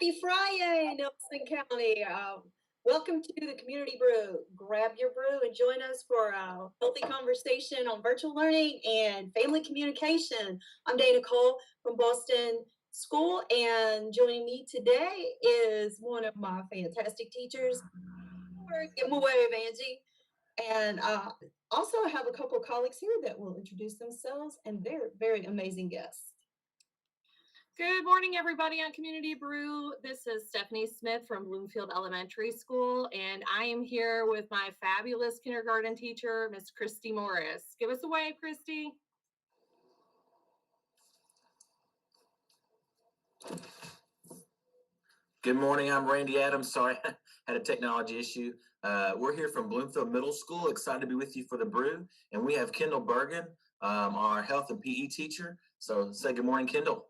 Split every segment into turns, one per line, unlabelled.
Happy Friday, Nelson County. Welcome to the Community Brew. Grab your brew and join us for a healthy conversation on virtual learning and family communication. I'm Dana Cull from Boston School, and joining me today is one of my fantastic teachers, give them away, Angie. And also I have a couple of colleagues here that will introduce themselves and their very amazing guests.
Good morning, everybody on Community Brew. This is Stephanie Smith from Bloomfield Elementary School, and I am here with my fabulous kindergarten teacher, Miss Christy Morris. Give us a wave, Christy.
Good morning, I'm Randy Adams. Sorry, I had a technology issue. We're here from Bloomfield Middle School. Excited to be with you for the brew. And we have Kendall Bergen, our health and PE teacher. So say good morning, Kendall.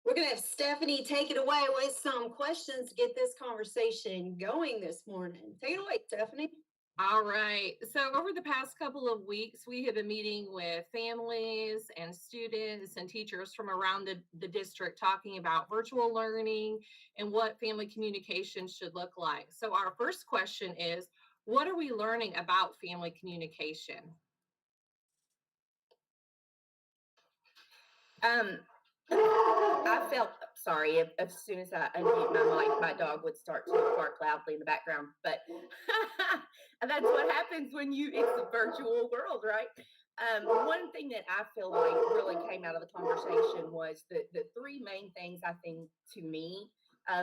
We're going to have Stephanie take it away with some questions to get this conversation going this morning. Take it away, Stephanie.
All right. So over the past couple of weeks, we have been meeting with families and students and teachers from around the district talking about virtual learning and what family communication should look like. So our first question is, what are we learning about family communication?
I felt sorry as soon as I unmute my mic, my dog would start to bark loudly in the background. But that's what happens when it's a virtual world, right? One thing that I feel like really came out of the conversation was the three main things, I think, to me,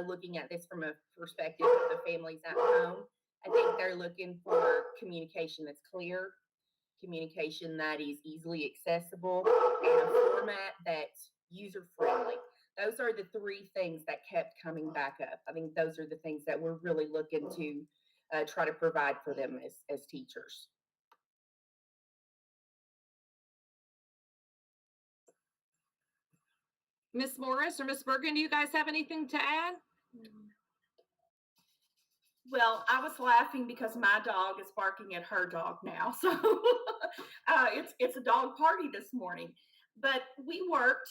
looking at this from a perspective of the families at home. I think they're looking for communication that's clear, communication that is easily accessible, and a format that's user-friendly. Those are the three things that kept coming back up. I think those are the things that we're really looking to try to provide for them as teachers.
Miss Morris or Miss Bergen, do you guys have anything to add?
Well, I was laughing because my dog is barking at her dog now. So it's a dog party this morning. But we worked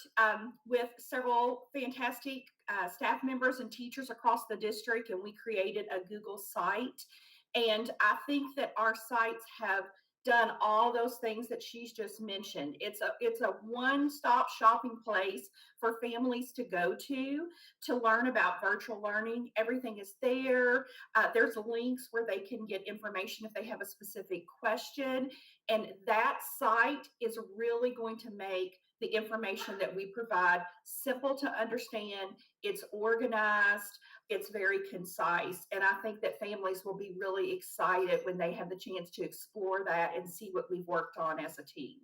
with several fantastic staff members and teachers across the district, and we created a Google site. And I think that our sites have done all those things that she's just mentioned. It's a one-stop shopping place for families to go to learn about virtual learning. Everything is there. There's links where they can get information if they have a specific question. And that site is really going to make the information that we provide simple to understand. It's organized. It's very concise. And I think that families will be really excited when they have the chance to explore that and see what we've worked on as a team.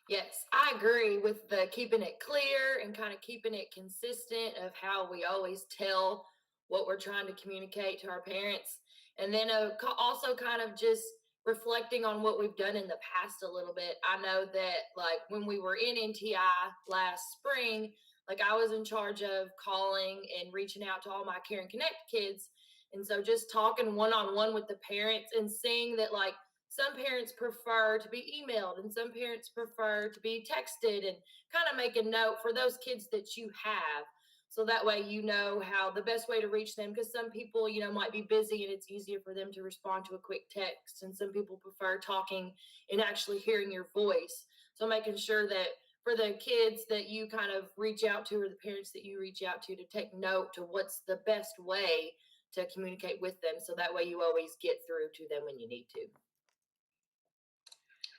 Yes, I agree with the keeping it clear and kind of keeping it consistent of how we always tell what we're trying to communicate to our parents. And then also kind of just reflecting on what we've done in the past a little bit. I know that like when we were in NTI last spring, like I was in charge of calling and reaching out to all my Care and Connect kids. And so just talking one-on-one with the parents and seeing that like some parents prefer to be emailed and some parents prefer to be texted, and kind of make a note for those kids that you have. So that way, you know how the best way to reach them, because some people, might be busy and it's easier for them to respond to a quick text. And some people prefer talking and actually hearing your voice. So making sure that for the kids that you kind of reach out to, or the parents that you reach out to take note to what's the best way to communicate with them. So that way you always get through to them when you need to.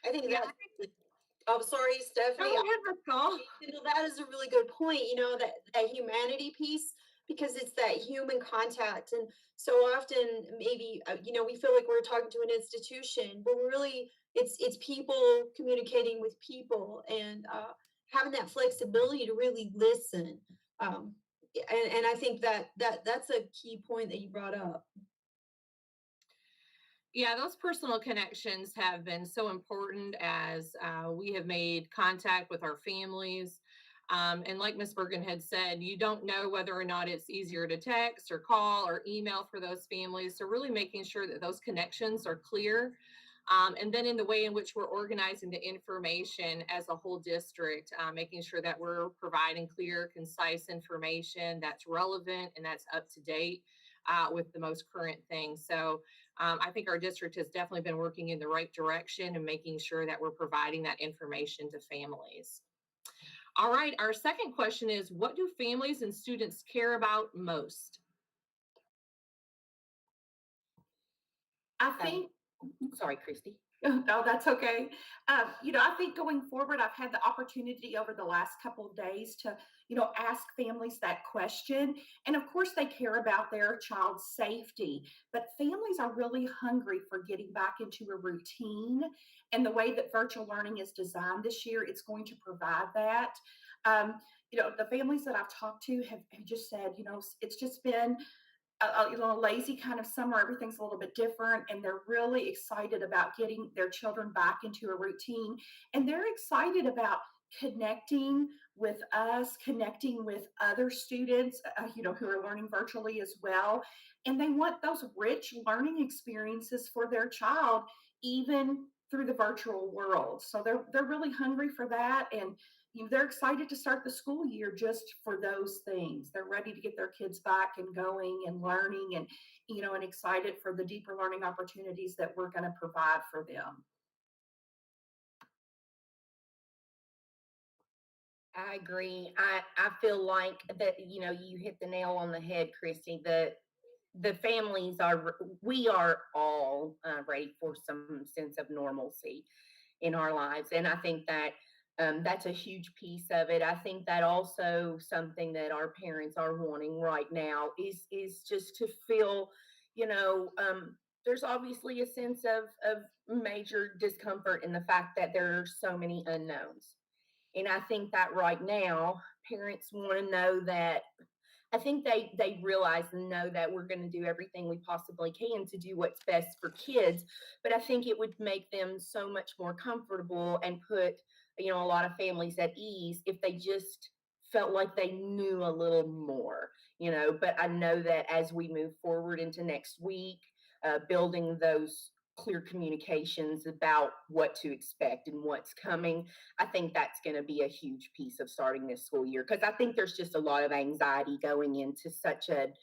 I think I'm sorry, Stephanie. That is a really good point, that humanity piece, because it's that human contact. And so often maybe, we feel like we're talking to an institution, but really it's people communicating with people, and having that flexibility to really listen. And I think that's a key point that you brought up.
Yeah, those personal connections have been so important as we have made contact with our families. And like Ms. Bergen had said, you don't know whether or not it's easier to text or call or email for those families. So really making sure that those connections are clear. And then in the way in which we're organizing the information as a whole district, making sure that we're providing clear, concise information that's relevant and that's up to date with the most current things. So I think our district has definitely been working in the right direction and making sure that we're providing that information to families. All right, our second question is, what do families and students care about most?
I think
Sorry, Christy.
no, that's okay. I think going forward, I've had the opportunity over the last couple of days to, ask families that question. And of course, they care about their child's safety, but families are really hungry for getting back into a routine. And the way that virtual learning is designed this year, it's going to provide that. The families that I've talked to have just said, it's just been a lazy kind of summer. Everything's a little bit different, and they're really excited about getting their children back into a routine. And they're excited about connecting with us, connecting with other students, who are learning virtually as well. And they want those rich learning experiences for their child, even through the virtual world. So they're really hungry for that, and they're excited to start the school year just for those things. They're ready to get their kids back and going and learning, and and excited for the deeper learning opportunities that we're going to provide for them.
I agree. I feel like that, you hit the nail on the head, Christy. The families we are all ready for some sense of normalcy in our lives. And I think that that's a huge piece of it. I think that also something that our parents are wanting right now is just to feel, there's obviously a sense of major discomfort in the fact that there are so many unknowns. And I think that right now, parents want to know that. I think they realize and know that we're going to do everything we possibly can to do what's best for kids. But I think it would make them so much more comfortable and put, a lot of families at ease if they just felt like they knew a little more, But I know that as we move forward into next week, building those clear communications about what to expect and what's coming, I think that's going to be a huge piece of starting this school year, because I think there's just a lot of anxiety going into such a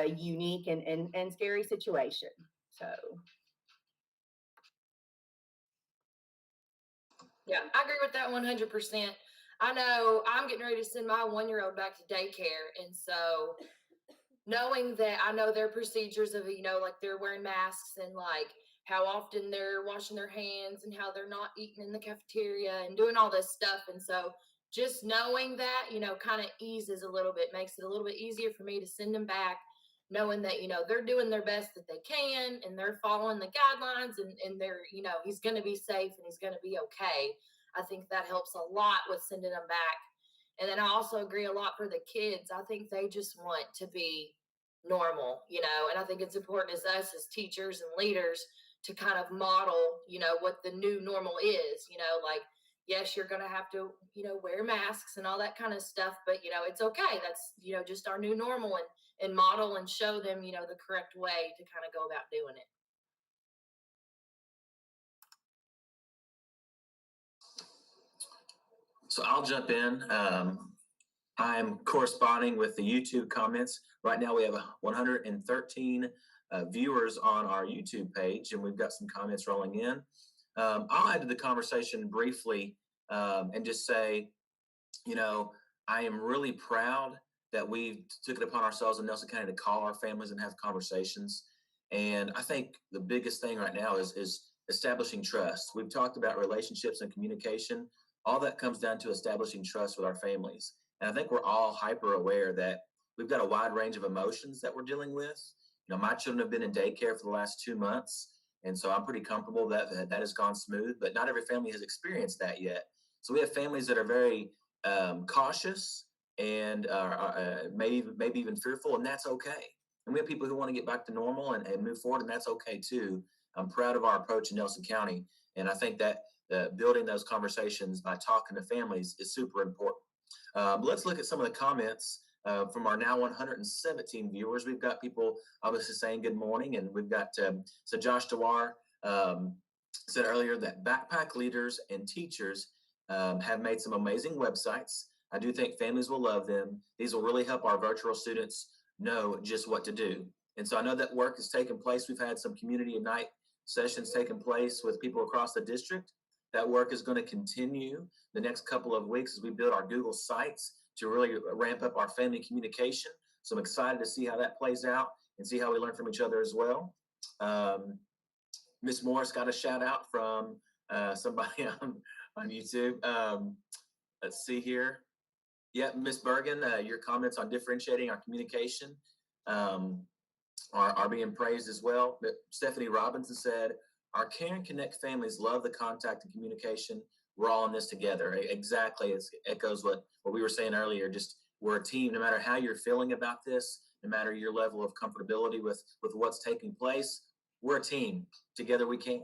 unique and scary situation. So
Yeah, I agree with that 100%. I know I'm getting ready to send my 1-year-old back to daycare. And so knowing that I know their procedures of, like they're wearing masks and like how often they're washing their hands and how they're not eating in the cafeteria and doing all this stuff. And so just knowing that, kind of eases a little bit, makes it a little bit easier for me to send them back, knowing that, they're doing their best that they can and they're following the guidelines and they're, he's going to be safe and he's going to be okay. I think that helps a lot with sending them back. And then I also agree a lot for the kids. I think they just want to be normal, and I think it's important as us as teachers and leaders to kind of model, what the new normal is, like, yes, you're going to have to, wear masks and all that kind of stuff, but, it's okay. That's, just our new normal, and model and show them, the correct way to kind of go about doing it.
So I'll jump in. I'm corresponding with the YouTube comments. Right now we have 113 viewers on our YouTube page, and we've got some comments rolling in. I'll add to the conversation briefly and just say, I am really proud that we took it upon ourselves in Nelson County to call our families and have conversations. And I think the biggest thing right now is establishing trust. We've talked about relationships and communication. All that comes down to establishing trust with our families. And I think we're all hyper aware that we've got a wide range of emotions that we're dealing with. My children have been in daycare for the last 2 months. And so I'm pretty comfortable that has gone smooth, but not every family has experienced that yet. So we have families that are very cautious and maybe even fearful, and that's okay. And we have people who want to get back to normal and move forward, and that's okay too. I'm proud of our approach in Nelson County. And I think that building those conversations by talking to families is super important. Let's look at some of the comments from our now 117 viewers. We've got people obviously saying good morning, and we've got so Josh Dewar said earlier that backpack leaders and teachers have made some amazing websites. I do think families will love them. These will really help our virtual students know just what to do. And so I know that work has taken place. We've had some community night sessions taking place with people across the district. That work is going to continue the next couple of weeks as we build our Google sites to really ramp up our family communication. So I'm excited to see how that plays out and see how we learn from each other as well. Miss Morris got a shout out from somebody on YouTube. Let's see here. Yeah, Miss Bergen, your comments on differentiating our communication are being praised as well. But Stephanie Robinson said, our Care and Connect families love the contact and communication. We're all in this together. Exactly. It echoes what we were saying earlier. Just we're a team, no matter how you're feeling about this, no matter your level of comfortability with what's taking place, we're a team. Together we can.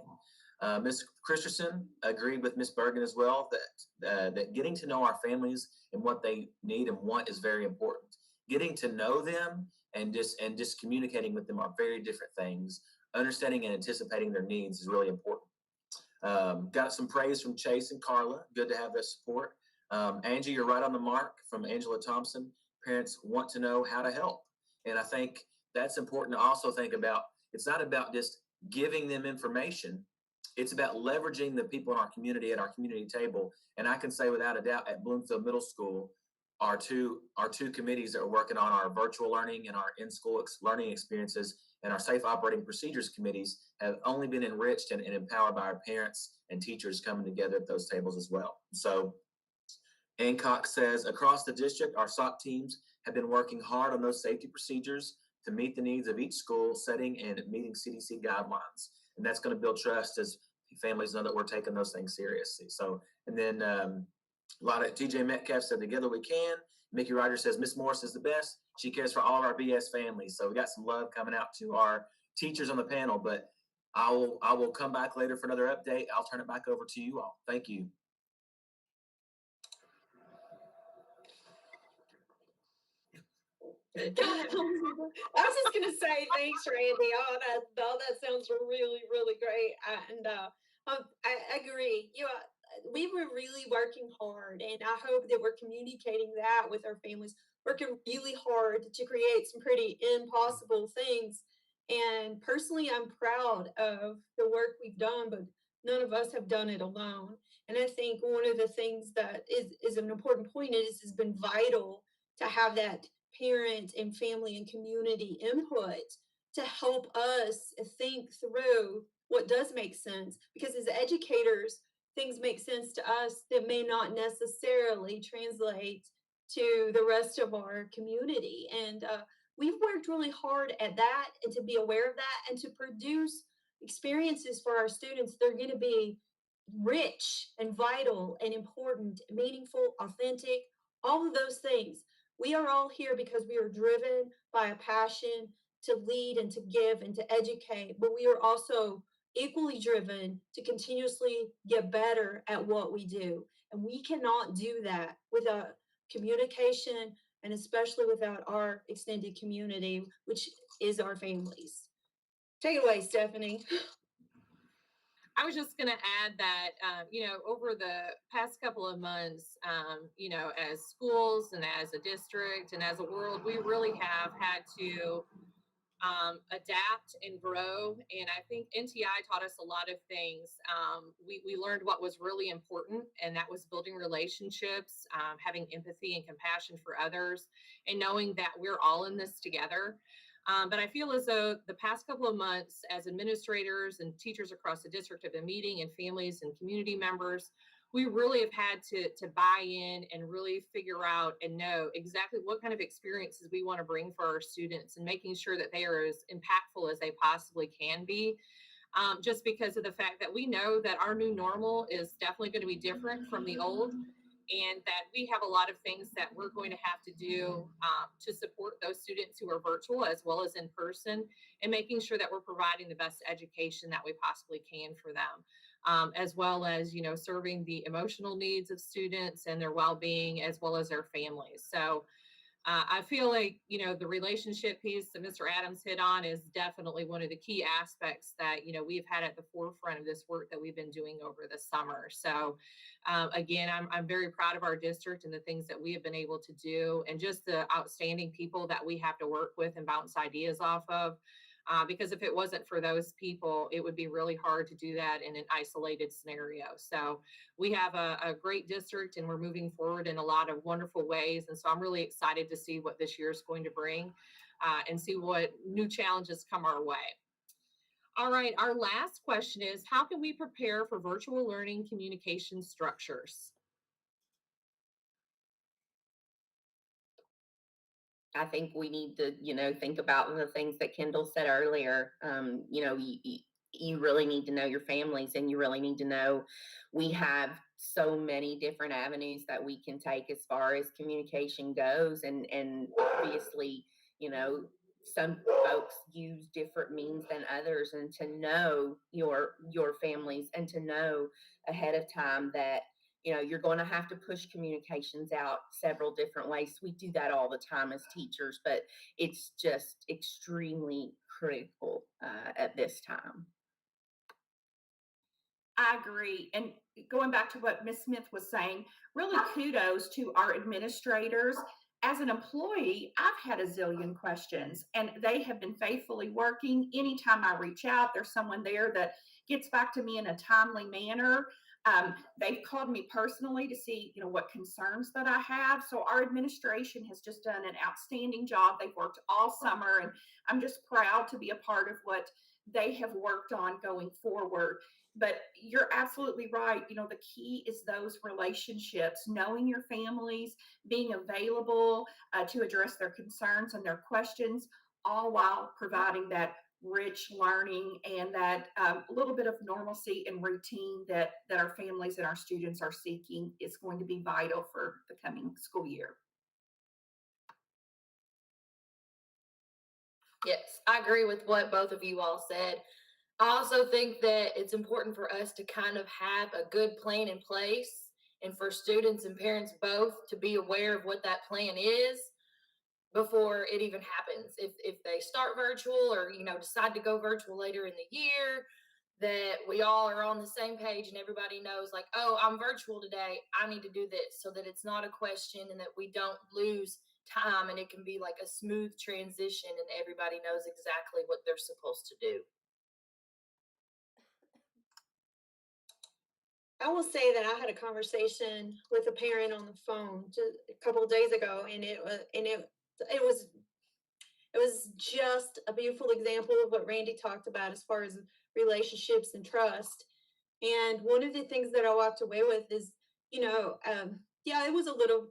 Ms. Christensen agreed with Ms. Bergen as well that getting to know our families and what they need and want is very important. Getting to know them and just communicating with them are very different things. Understanding and anticipating their needs is really important. Got some praise from Chase and Carla. Good to have that support. Angie, you're right on the mark from Angela Thompson. Parents want to know how to help. And I think that's important to also think about. It's not about just giving them information. It's about leveraging the people in our community at our community table. And I can say without a doubt at Bloomfield Middle School, our two committees that are working on our virtual learning and our in-school learning experiences and our safe operating procedures committees have only been enriched and empowered by our parents and teachers coming together at those tables as well. So Hancock says, across the district, our SOC teams have been working hard on those safety procedures to meet the needs of each school setting and meeting CDC guidelines. And that's going to build trust as families know that we're taking those things seriously. So, and then a lot of TJ Metcalf said, together we can. Mickey Rogers says, Miss Morris is the best. She cares for all of our BS families. So we got some love coming out to our teachers on the panel, but I will come back later for another update. I'll turn it back over to you all. Thank you.
I was just gonna say thanks, Randy. All that sounds really, really great. And I agree. We were really working hard, and I hope that we're communicating that with our families. Working really hard to create some pretty impossible things. And personally, I'm proud of the work we've done, but none of us have done it alone. And I think one of the things that is an important point is has been vital to have that parent and family and community input to help us think through what does make sense. Because as educators, things make sense to us that may not necessarily translate to the rest of our community. And we've worked really hard at that and to be aware of that and to produce experiences for our students. They're going to be rich and vital and important, meaningful, authentic, all of those things. We are all here because we are driven by a passion to lead and to give and to educate, but we are also equally driven to continuously get better at what we do. And we cannot do that without communication and especially without our extended community, which is our families. Take it away, Stephanie.
I was just going to add that, over the past couple of months, as schools and as a district and as a world, we really have had to adapt and grow. And I think NTI taught us a lot of things. We learned what was really important, and that was building relationships, having empathy and compassion for others, and knowing that we're all in this together. But I feel as though the past couple of months as administrators and teachers across the district have been meeting, and families and community members, we really have had to buy in and really figure out and know exactly what kind of experiences we want to bring for our students, and making sure that they are as impactful as they possibly can be. Just because of the fact that we know that our new normal is definitely going to be different from the old, and that we have a lot of things that we're going to have to do to support those students who are virtual as well as in person, and making sure that we're providing the best education that we possibly can for them, as well as, serving the emotional needs of students and their well-being as well as their families. So I feel like, the relationship piece that Mr. Adams hit on is definitely one of the key aspects that, we've had at the forefront of this work that we've been doing over the summer. So, again, I'm very proud of our district and the things that we have been able to do, and just the outstanding people that we have to work with and bounce ideas off of. Because if it wasn't for those people, it would be really hard to do that in an isolated scenario. So we have a great district, and we're moving forward in a lot of wonderful ways. And so I'm really excited to see what this year is going to bring, and see what new challenges come our way. All right, our last question is, how can we prepare for virtual learning communication structures?
I think we need to, think about the things that Kendall said earlier. You really need to know your families, and you really need to know we have so many different avenues that we can take as far as communication goes. And obviously, some folks use different means than others, and to know your families and to know ahead of time that you're going to have to push communications out several different ways. We do that all the time as teachers, but it's just extremely critical at this time.
I agree. And going back to what Ms. Smith was saying, really kudos to our administrators. As an employee, I've had a zillion questions, and they have been faithfully working. Anytime I reach out, there's someone there that gets back to me in a timely manner. They've called me personally to see, what concerns that I have. So our administration has just done an outstanding job. They've worked all summer, and I'm just proud to be a part of what they have worked on going forward. But you're absolutely right. The key is those relationships, knowing your families, being available to address their concerns and their questions, all while providing that rich learning and that little bit of normalcy and routine that our families and our students are seeking is going to be vital for the coming school year.
Yes, I agree with what both of you all said. I also think that it's important for us to kind of have a good plan in place, and for students and parents both to be aware of what that plan is before it even happens. If they start virtual, or decide to go virtual later in the year, that we all are on the same page and everybody knows, like, oh, I'm virtual today, I need to do this, so that it's not a question and that we don't lose time, and it can be like a smooth transition and everybody knows exactly what they're supposed to do.
I will say that I had a conversation with a parent on the phone just a couple of days ago, and it was just a beautiful example of what Randy talked about as far as relationships and trust. And one of the things that I walked away with is, yeah, it was a little,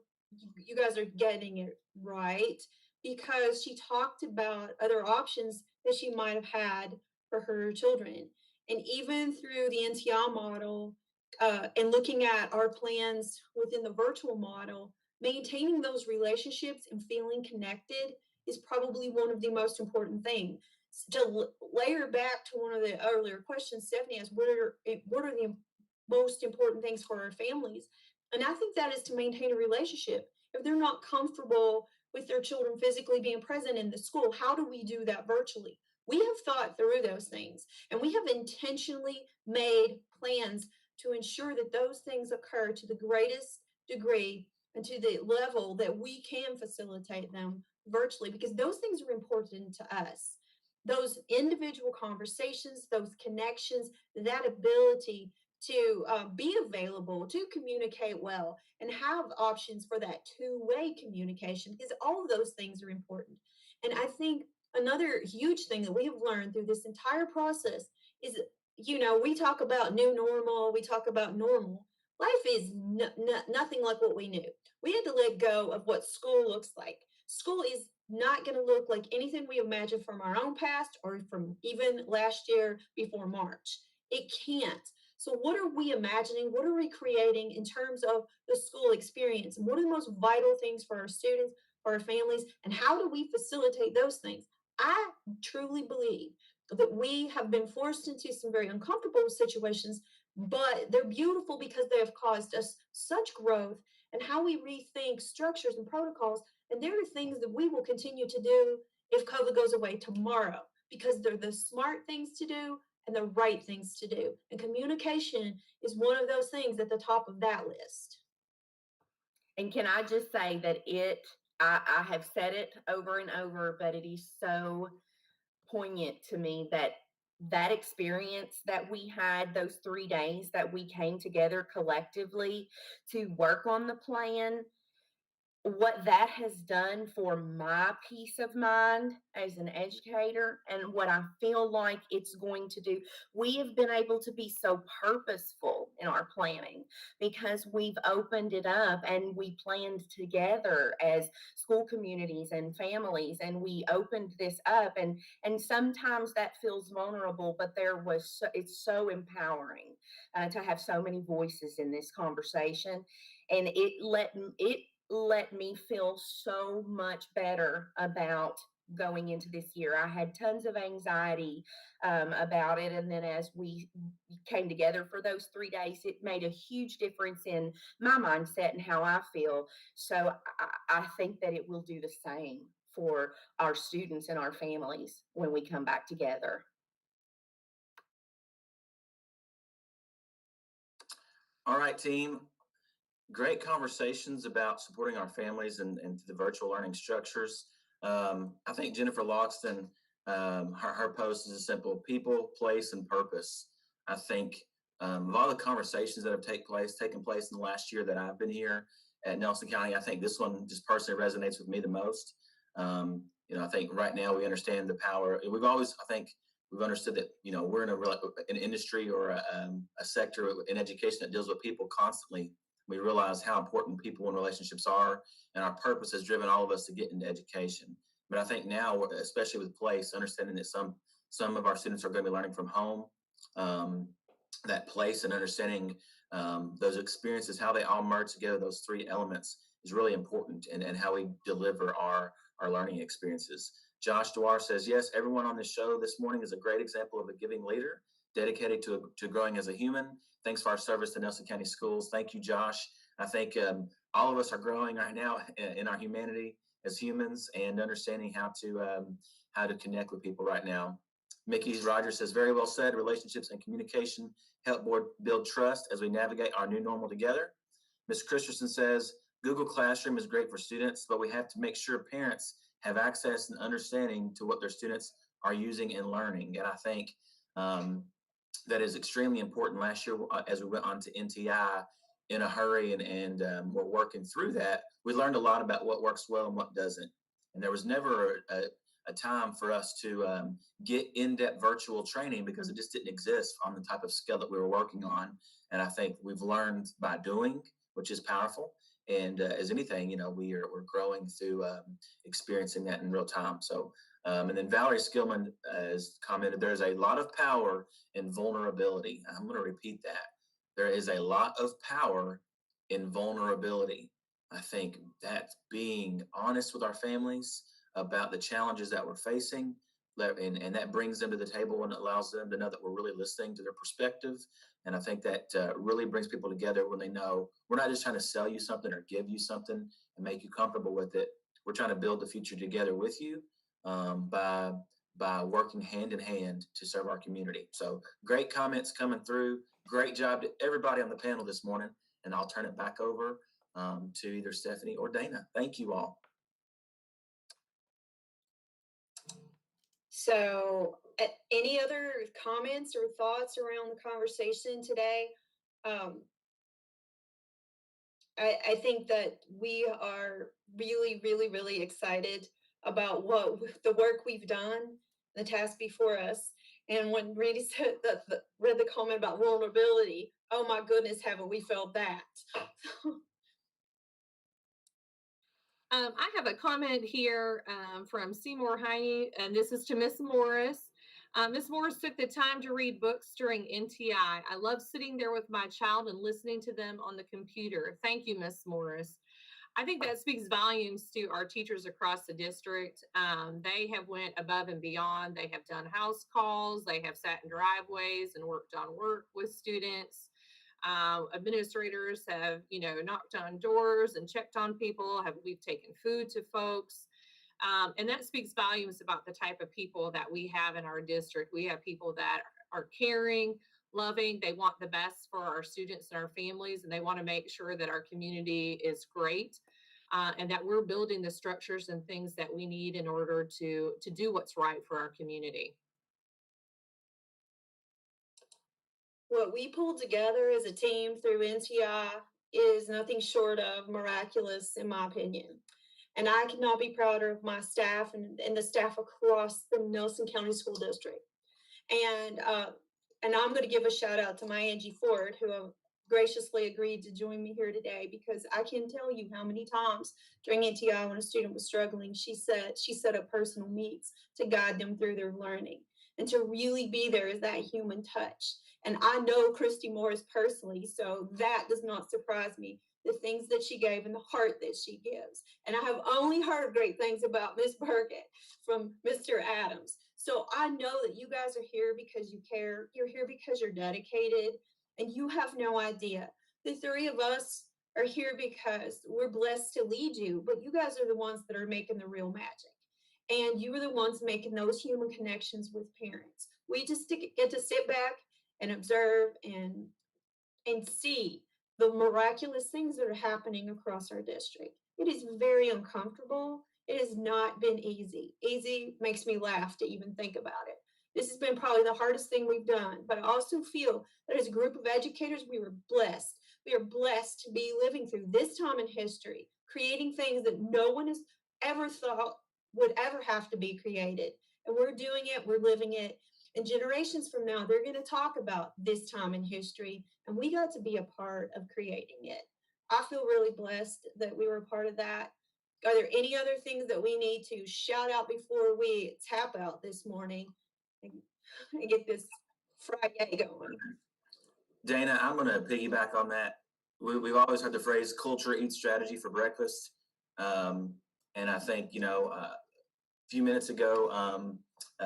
you guys are getting it right, because she talked about other options that she might have had for her children. And even through the NTL model, and looking at our plans within the virtual model, maintaining those relationships and feeling connected is probably one of the most important things. To layer back to one of the earlier questions Stephanie asked, what are the most important things for our families? And I think that is to maintain a relationship. If they're not comfortable with their children physically being present in the school, how do we do that virtually? We have thought through those things, and we have intentionally made plans to ensure that those things occur to the greatest degree and to the level that we can facilitate them virtually, because those things are important to us. Those individual conversations, those connections, that ability to be available, to communicate well, and have options for that two-way communication, because all of those things are important. And I think another huge thing that we have learned through this entire process is, we talk about new normal, we talk about normal. Life is nothing like what we knew. We had to let go of what school looks like. School is not going to look like anything we imagined from our own past or from even last year before March. It can't. So what are we imagining? What are we creating in terms of the school experience? And what are the most vital things for our students, for our families, and how do we facilitate those things? I truly believe that we have been forced into some very uncomfortable situations, but they're beautiful because they have caused us such growth, and how we rethink structures and protocols And there are things that we will continue to do if COVID goes away tomorrow, because they're the smart things to do and the right things to do. And communication is one of those things at the top of that list.
And can I just say that I have said it over and over, but it is so poignant to me that that experience that we had, those 3 days that we came together collectively to work on the plan, what that has done for my peace of mind as an educator and what I feel like it's going to do. We have been able to be so purposeful in our planning because we've opened it up and we planned together as school communities and families, and we opened this up, and sometimes that feels vulnerable, but it's so empowering to have so many voices in this conversation, and it let me feel so much better about going into this year. I had tons of anxiety about it. And then as we came together for those 3 days, it made a huge difference in my mindset and how I feel. So I think that it will do the same for our students and our families when we come back together.
All right, team. Great conversations about supporting our families and the virtual learning structures. I think Jennifer Loxton, her post is a simple people, place, and purpose. I think of all the conversations that have taken place in the last year that I've been here at Nelson County, I think this one just personally resonates with me the most. I think right now we understand the power. I think we've understood that, we're in an industry or a sector in education that deals with people constantly. We realize how important people and relationships are, and our purpose has driven all of us to get into education. But I think now, especially with place, understanding that some of our students are going to be learning from home, that place and understanding those experiences, how they all merge together, those 3 elements is really important, and how we deliver our learning experiences. Josh Dwar says, yes, everyone on this show this morning is a great example of a giving leader dedicated to growing as a human. Thanks for our service to Nelson County Schools. Thank you, Josh. I think all of us are growing right now in our humanity as humans and understanding how to connect with people right now. Mickey Rogers says, very well said. Relationships and communication help build trust as we navigate our new normal together. Ms. Christensen says, Google Classroom is great for students, but we have to make sure parents have access and understanding to what their students are using and learning. And I think that is extremely important. Last year, as we went on to NTI in a hurry and we're working through that, we learned a lot about what works well and what doesn't. And there was never a time for us to get in-depth virtual training because it just didn't exist on the type of scale that we were working on. And I think we've learned by doing, which is powerful. And as anything, we're growing through experiencing that in real time. So, and then Valerie Skillman has commented, there's a lot of power in vulnerability. I'm going to repeat that. There is a lot of power in vulnerability. I think that's being honest with our families about the challenges that we're facing, and that brings them to the table and allows them to know that we're really listening to their perspective. And I think that really brings people together when they know we're not just trying to sell you something or give you something and make you comfortable with it. We're trying to build the future together with you by working hand in hand to serve our community. So great comments coming through. Great job to everybody on the panel this morning. And I'll turn it back over to either Stephanie or Dana. Thank you all.
So, any other comments or thoughts around the conversation today? I think that we are really, really, really excited about what the work we've done, the task before us. And when Randy said read the comment about vulnerability, oh my goodness, haven't we felt that?
I have a comment here from Seymour Heine, and this is to Miss Morris. Miss Morris took the time to read books during NTI. I love sitting there with my child and listening to them on the computer. Thank you, Miss Morris. I think that speaks volumes to our teachers across the district. They have went above and beyond. They have done house calls. They have sat in driveways and worked on work with students. Administrators have, knocked on doors and checked on people. We've taken food to folks. And that speaks volumes about the type of people that we have in our district. We have people that are caring, loving. They want the best for our students and our families, and they want to make sure that our community is great, and that we're building the structures and things that we need in order to do what's right for our community.
What we pulled together as a team through NTI is nothing short of miraculous, in my opinion. And I could not be prouder of my staff and the staff across the Nelson County School District. And I'm going to give a shout out to my Angie Ford, who graciously agreed to join me here today, because I can tell you how many times during NTI when a student was struggling, she set up personal meets to guide them through their learning and to really be there as that human touch. And I know Christy Morris personally, so that does not surprise me. The things that she gave and the heart that she gives. And I have only heard great things about Miss Burkett from Mr. Adams. So I know that you guys are here because you care. You're here because you're dedicated, and you have no idea. The three of us are here because we're blessed to lead you, but you guys are the ones that are making the real magic. And you are the ones making those human connections with parents. We just get to sit back and observe and see the miraculous things that are happening across our district. It is very uncomfortable. It has not been easy. Easy makes me laugh to even think about it. This has been probably the hardest thing we've done, but I also feel that as a group of educators, we were blessed. We are blessed to be living through this time in history, creating things that no one has ever thought would ever have to be created. And we're doing it, we're living it. And generations from now, they're going to talk about this time in history, and we got to be a part of creating it. I feel really blessed that we were a part of that. Are there any other things that we need to shout out before we tap out this morning and get this Friday going?
Dana, I'm going to piggyback on that. We've always heard the phrase culture eats strategy for breakfast. And I think, a few minutes ago,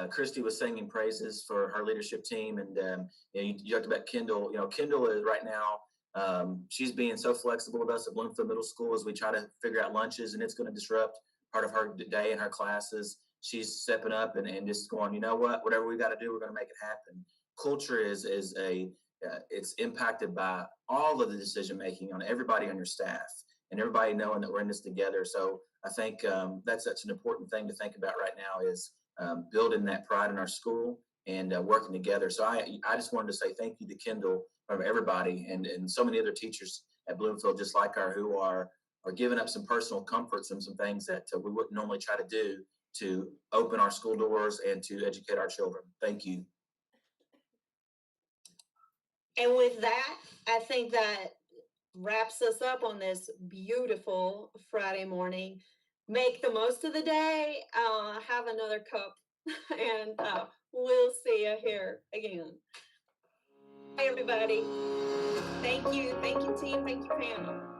Christy was singing praises for her leadership team. And you talked about Kendall. Kendall is right now, she's being so flexible with us at Bloomfield Middle School as we try to figure out lunches, and it's going to disrupt part of her day and her classes. She's stepping up and just going, whatever we got to do, we're going to make it happen. Culture is it's impacted by all of the decision making on everybody on your staff and everybody knowing that we're in this together. So I think that's such an important thing to think about right now is building that pride in our school and working together. So I just wanted to say thank you to Kendall, from everybody, and so many other teachers at Bloomfield, just like her, who are giving up some personal comforts and some things that we wouldn't normally try to do to open our school doors and to educate our children. Thank you.
And with that, I think that wraps us up on this beautiful Friday morning. Make the most of the day. Have another cup, and we'll see you here again. Hey, everybody. Thank you, team. Thank you, panel.